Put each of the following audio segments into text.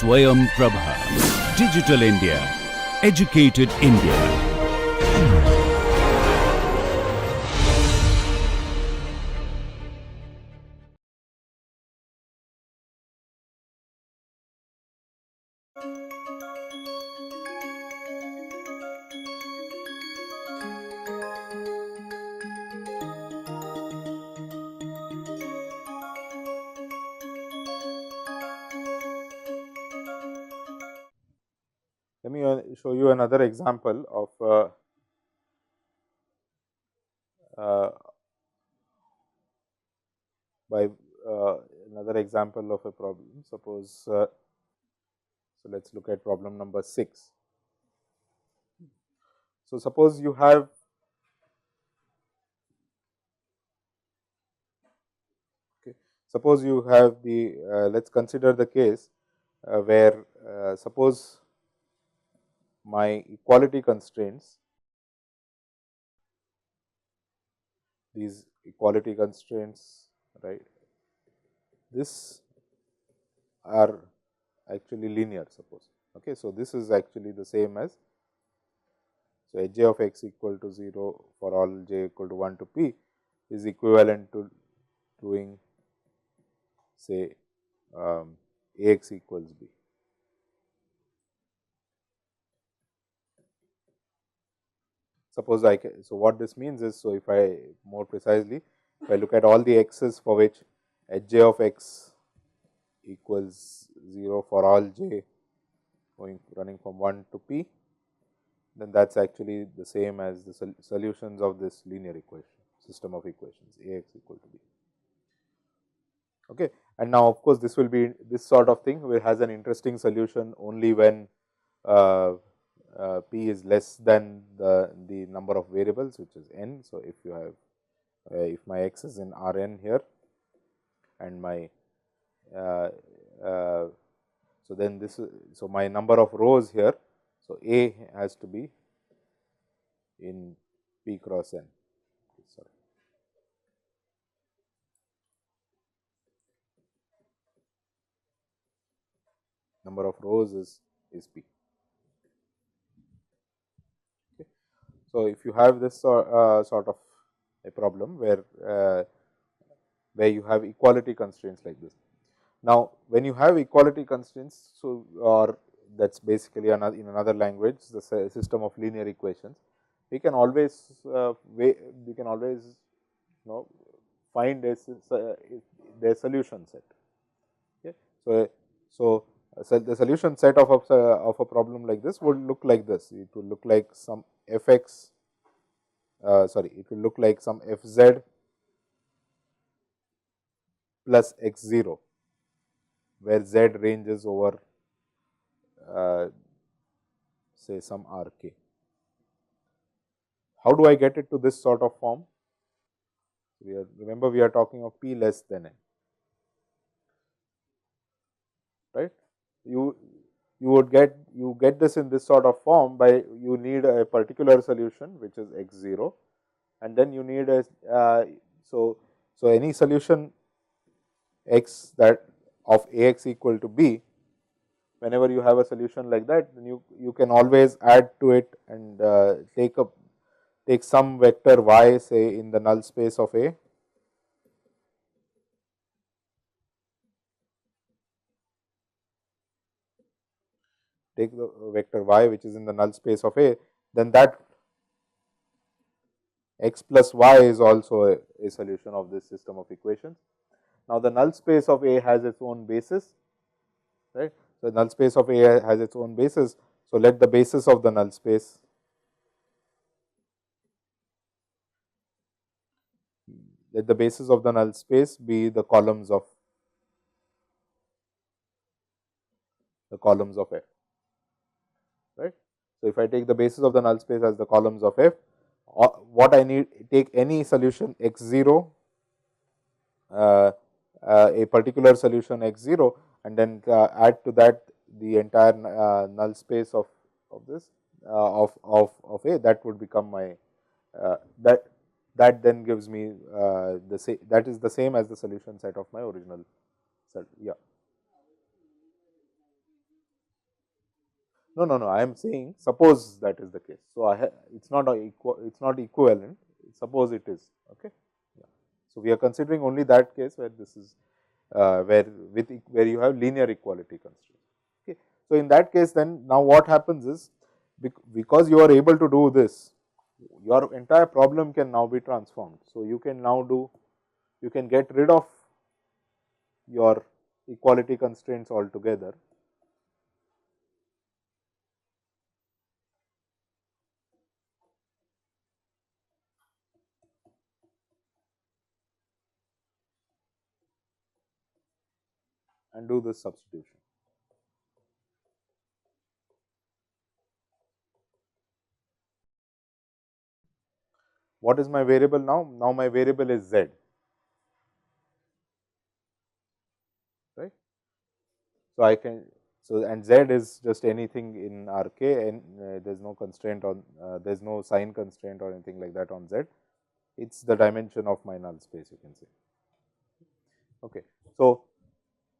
Swayam Prabha. Digital India. Educated India. Let me show you another example of by another example of a problem. Suppose, so let us look at problem number 6. So, suppose you have suppose you have the let us consider the case where suppose my equality constraints, these equality constraints, right, this are actually linear, suppose. Okay. So, this is actually the same as, so h j of x equal to 0 for all j equal to 1 to p is equivalent to doing, say, Ax equals b. Suppose I can, so what this means is, so if I more precisely, if I look at all the x's for which h j of x equals 0 for all j running from 1 to p, then that is actually the same as the solutions of this linear equation, system of equations Ax equal to b. Okay. And now, of course, this will be, this sort of thing has an interesting solution only when p is less than the number of variables, which is n. So, if you have if my x is in R n here and my so then this is, so my number of rows here, so A has to be in p cross n. Sorry. Number of rows is p. Okay. So, if you have this sort of a problem where you have equality constraints like this. Now, when you have equality constraints, so or that is basically another, in another language, the system of linear equations, we can always find their solution set. Okay. So, the solution set of a problem like this would look like this. It will look like some f x, it will look like some f z plus x 0, where z ranges over say some r k. How do I get it to this sort of form? Remember, we are talking of p less than n, right. You get this in this sort of form by, you need a particular solution which is x 0, and then you need a so any solution x that of Ax equal to b, whenever you have a solution like that, then you can always add to it and take some vector y, say, in the null space of A, take the vector y which is in the null space of A, then that x plus y is also a solution of this system of equations. Now, the null space of A has its own basis, right. So, null space of A has its own basis. So, let the basis of the null space be the columns of F, right. So, if I take the basis of the null space as the columns of F, what I need, take any solution x 0, a particular solution x 0, and then add to that the entire null space of this of A, that would become my that then gives me that is the same as the solution set of my original set. Yeah. No. I am saying suppose that is the case. So, it's not it's not equivalent. Suppose it is. Okay. Yeah. So, we are considering only that case where this is where you have linear equality constraints. Okay. So, in that case, then now what happens is, because you are able to do this, your entire problem can now be transformed. So, you can now you can get rid of your equality constraints altogether, and do this substitution. What is my variable now? Now, my variable is z, right. So, I can, so and z is just anything in R k, and there is no constraint on, there is no sign constraint or anything like that on z. It is the dimension of my null space, you can say. Okay. So,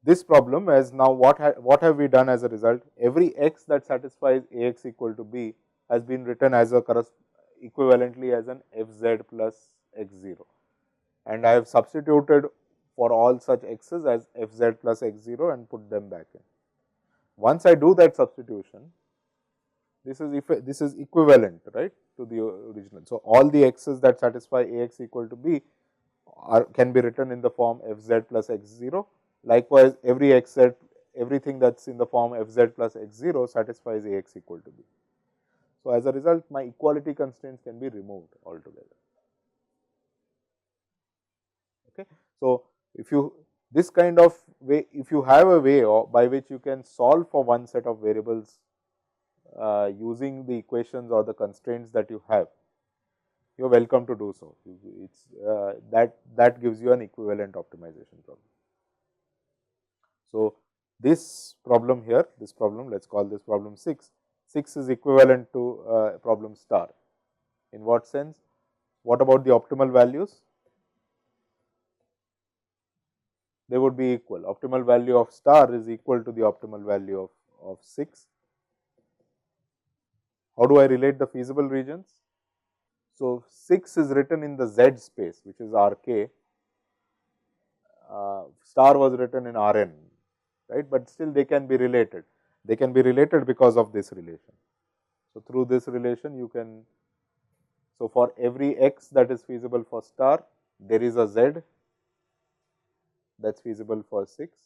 this problem is now what have we done as a result? Every x that satisfies A x equal to b has been written as a equivalently as an f z plus x 0, and I have substituted for all such x's as f z plus x 0 and put them back in. Once I do that substitution, this is equivalent, right, to the original. So, all the x's that satisfy A x equal to b can be written in the form f z plus x 0. Likewise, every x z, everything that is in the form f z plus x 0 satisfies A x equal to b. So, as a result, my equality constraints can be removed altogether. Okay. So, if you this kind of way, if you have a way by which you can solve for one set of variables using the equations or the constraints that you have, you are welcome to do so. It's that gives you an equivalent optimization problem. So, this problem here, this problem, let us call this problem 6. 6 is equivalent to problem star. In what sense? What about the optimal values? They would be equal. Optimal value of star is equal to the optimal value of 6. How do I relate the feasible regions? So, 6 is written in the Z space, which is R k, star was written in R n, right, but still they can be related. They can be related because of this relation. So, through this relation you can, so for every x that is feasible for star, there is a z that is feasible for 6,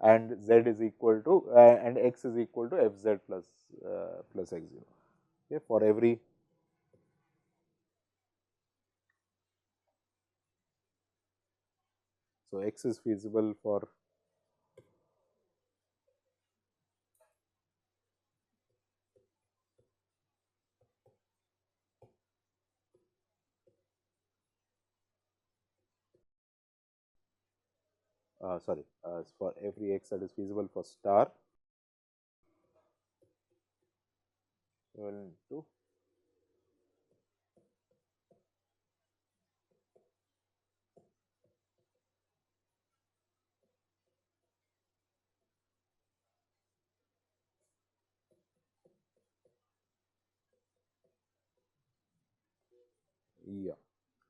and z is equal to and x is equal to f z plus x 0. Okay, for every, so x is feasible for for every x that is feasible for star equivalent to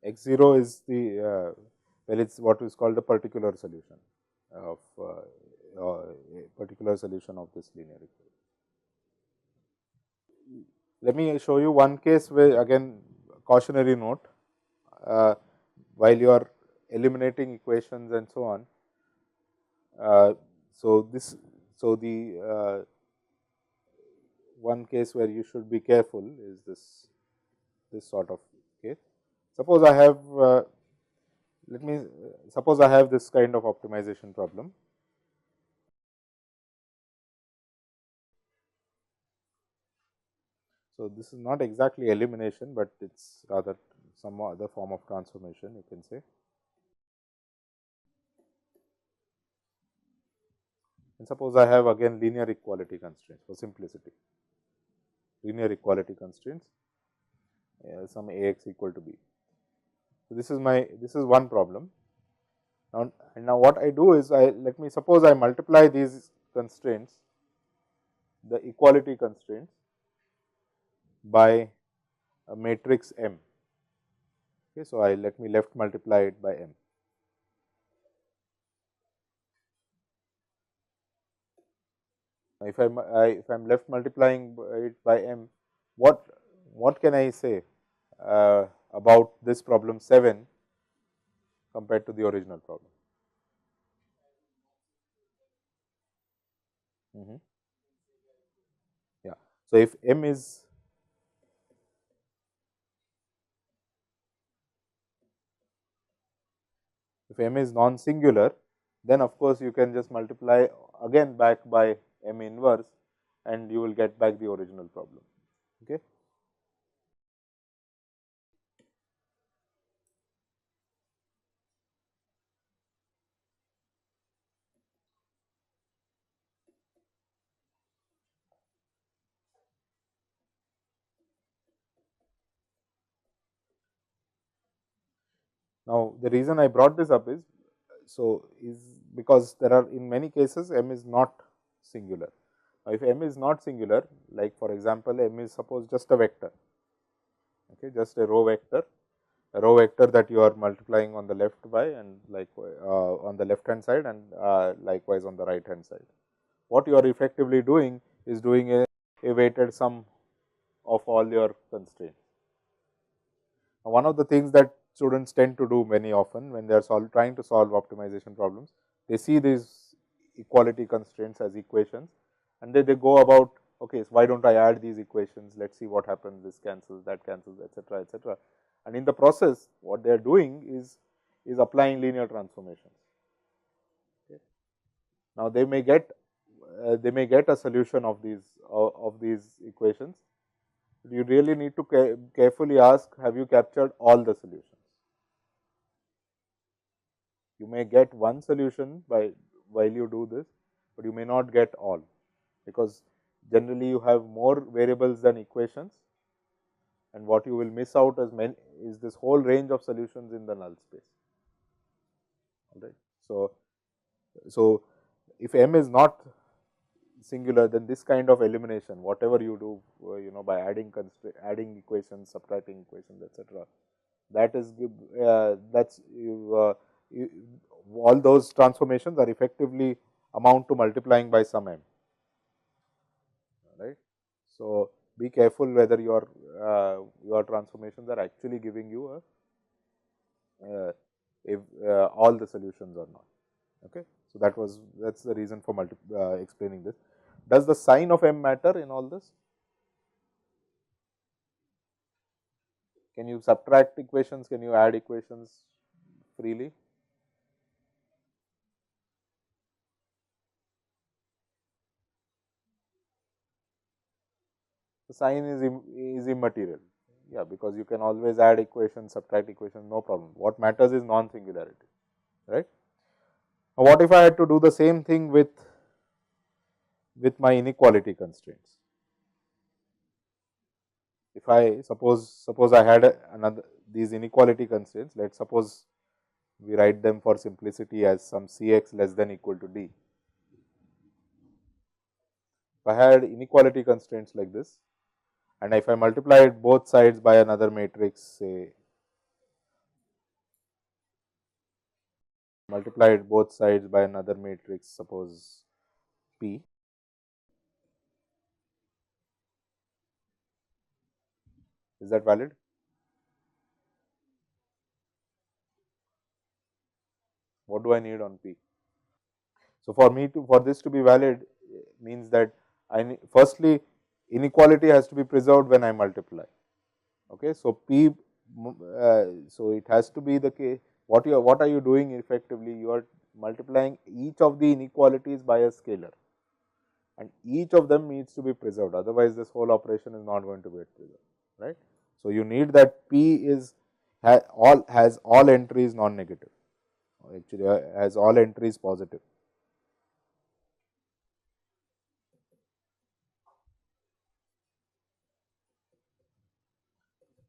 x 0 is the well, it is what is called the particular solution of a particular solution of this linear equation. Let me show you one case where, again, cautionary note, while you are eliminating equations and so on. So, the one case where you should be careful is this sort of case. Suppose I have suppose I have this kind of optimization problem. So, this is not exactly elimination, but it is rather some other form of transformation, you can say. And suppose I have again linear equality constraints for simplicity, linear equality constraints, some A x equal to b. So, this is one problem. Now what I do is, suppose I multiply these constraints the equality constraints by a matrix M. Okay, so let me left multiply it by M. If I'm left multiplying it by M, what can I say about this problem 7 compared to the original problem? Yeah. So, if M is non-singular, then of course you can just multiply again back by M inverse and you will get back the original problem. Okay. Now, the reason I brought this up is because there are, in many cases, M is not singular. Now, if M is not singular, like for example, M is suppose just a vector, okay, just a row vector that you are multiplying on the left by and on the left hand side and likewise on the right hand side. What you are effectively doing is doing a weighted sum of all your constraints. Now, one of the things that students tend to do many often when they are trying to solve optimization problems, they see these equality constraints as equations and they go about, okay, so why don't I add these equations, let us see what happens, this cancels, that cancels, etcetera, etcetera. And in the process what they are doing is applying linear transformations. Okay. Now, they may get a solution of these equations. You really need to carefully ask, have you captured all the solutions? You may get one solution while you do this, but you may not get all, because generally you have more variables than equations, and what you will miss out is this whole range of solutions in the null space. All right. So if M is not singular, then this kind of elimination, whatever you do, by adding equations, subtracting equations, etc., that is all those transformations are effectively amount to multiplying by some M, right. So, be careful whether your transformations are actually giving you all the solutions or not. Okay. So, that's the reason for explaining this. Does the sign of M matter in all this? Can you subtract equations? Can you add equations freely? The sign is immaterial. Yeah, because you can always add equations, subtract equations, no problem. What matters is non-singularity, right. Now, what if I had to do the same thing with my inequality constraints? If I suppose I had these inequality constraints, let's suppose we write them for simplicity as some Cx less than equal to D. If I had inequality constraints like this, and if I multiplied both sides by another matrix, say multiplied both sides by another matrix, suppose P, is that valid? What do I need on P? So, for this to be valid means that firstly inequality has to be preserved when I multiply. Okay. So, P, so it has to be the case. What are you doing effectively? You are multiplying each of the inequalities by a scalar, and each of them needs to be preserved, otherwise this whole operation is not going to get preserved, right. So, you need that P has all entries non-negative, actually has all entries positive.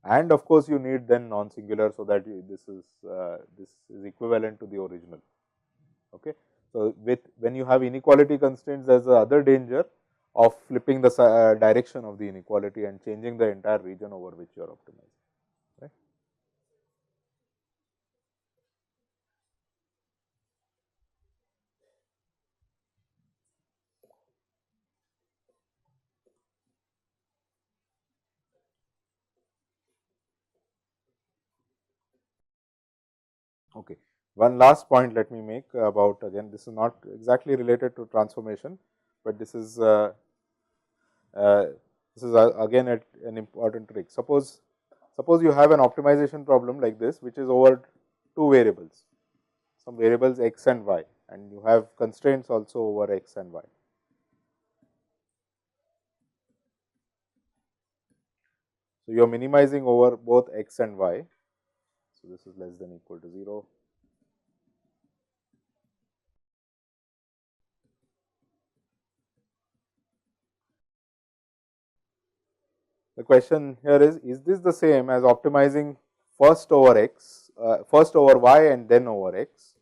And of course, you need then non-singular, so that this is equivalent to the original. Okay. So, when you have inequality constraints, there is the other danger of flipping the direction of the inequality and changing the entire region over which you are optimizing. Right? Okay. One last point let me make about, again, this is not exactly related to transformation, but this is uh, again an important trick. Suppose you have an optimization problem like this, which is over two variables, some variables x and y, and you have constraints also over x and y. So, you are minimizing over both x and y. So, this is less than or equal to 0. The question here is this the same as optimizing first over x, first over y and then over x?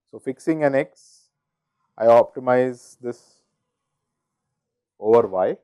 So, fixing an x, I optimize this over y,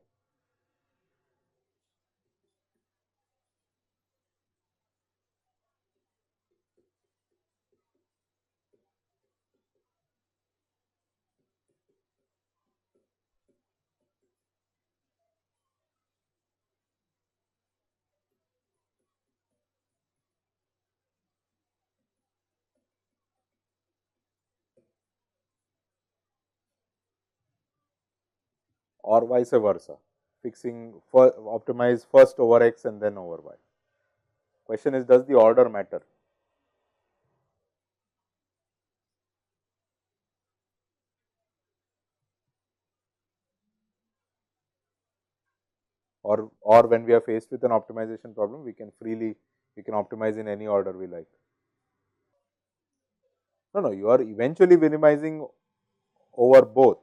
or vice versa, fixing optimize first over x and then over y. Question is, does the order matter? Or when we are faced with an optimization problem, we can optimize in any order we like. No, you are eventually minimizing over both.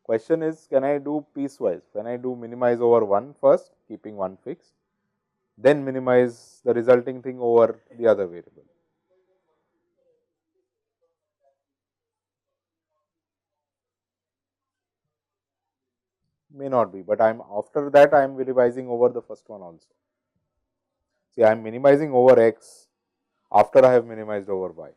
Question is, can I do piecewise? Can I do minimize over one first, keeping one fixed, then minimize the resulting thing over the other variable? May not be, but after that I am minimizing over the first one also. See, I am minimizing over x after I have minimized over y.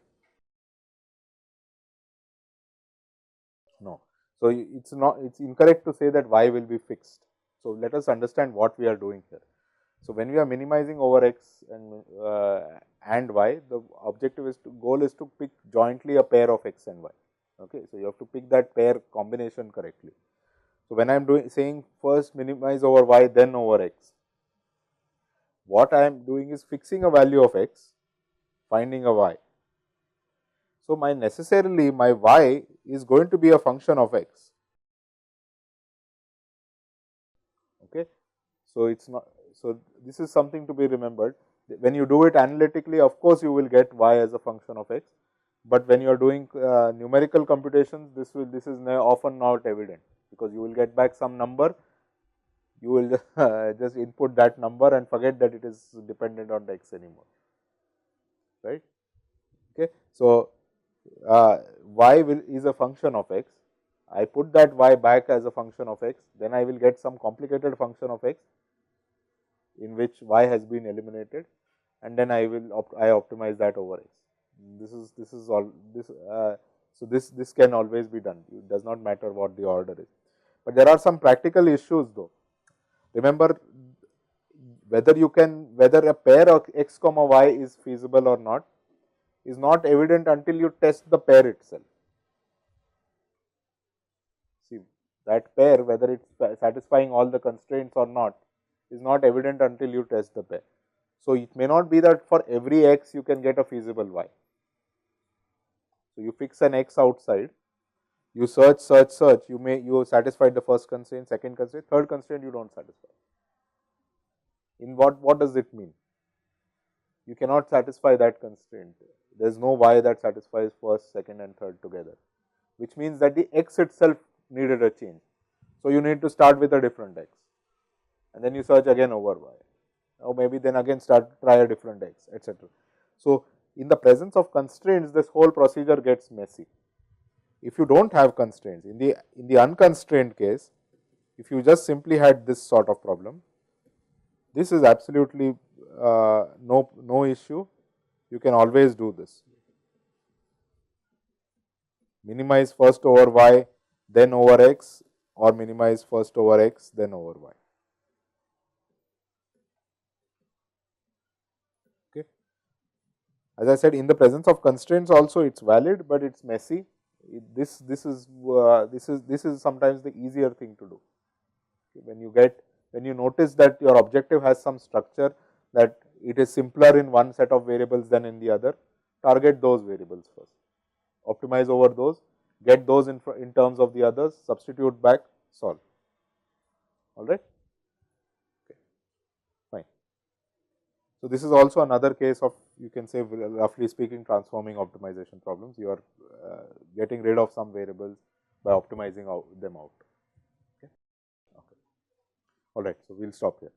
No. So, it's incorrect to say that y will be fixed. So, let us understand what we are doing here. So, when we are minimizing over x and y, the objective goal is to pick jointly a pair of x and y. Okay. So, you have to pick that pair combination correctly. So, when I am saying first minimize over y then over x, what I am doing is fixing a value of x, finding a y. So, my y is going to be a function of x. Okay. So, it's not, so this is something to be remembered. When you do it analytically, of course, you will get y as a function of x, but when you are doing numerical computations, this is often not evident, because you will get back some number, you will just input that number and forget that it is dependent on x anymore, right. Okay. So, y is a function of x. I put that y back as a function of x, then I will get some complicated function of x in which y has been eliminated, and then I optimize that over x. This is all this. So, this can always be done. It does not matter what the order is, but there are some practical issues though. Remember, whether a pair of x comma y is feasible or not is not evident until you test the pair itself. See, that pair, whether it's satisfying all the constraints or not, is not evident until you test the pair. So, it may not be that for every x you can get a feasible y. So, you fix an x outside, you search, you satisfied the first constraint, second constraint, third constraint you do not satisfy. In what does it mean? You cannot satisfy that constraint. There is no y that satisfies first, second and third together, which means that the x itself needed a change. So, you need to start with a different x, and then you search again over y, or maybe then again try a different x, etc. So, in the presence of constraints, this whole procedure gets messy. if you do not have constraints, in the unconstrained case, if you just simply had this sort of problem, this is absolutely no issue. You can always do this. Minimize first over y, then over x, or minimize first over x, then over y. Okay. As I said, in the presence of constraints also it is valid, but it is messy. This is sometimes the easier thing to do. Okay. When you notice that your objective has some structure, that it is simpler in one set of variables than in the other, target those variables first, optimize over those, get those in terms of the others, substitute back, solve. All right. Okay. Fine. So this is also another case of, you can say, roughly speaking, transforming optimization problems. You are getting rid of some variables by optimizing them out. Okay. Okay. All right. So we'll stop here.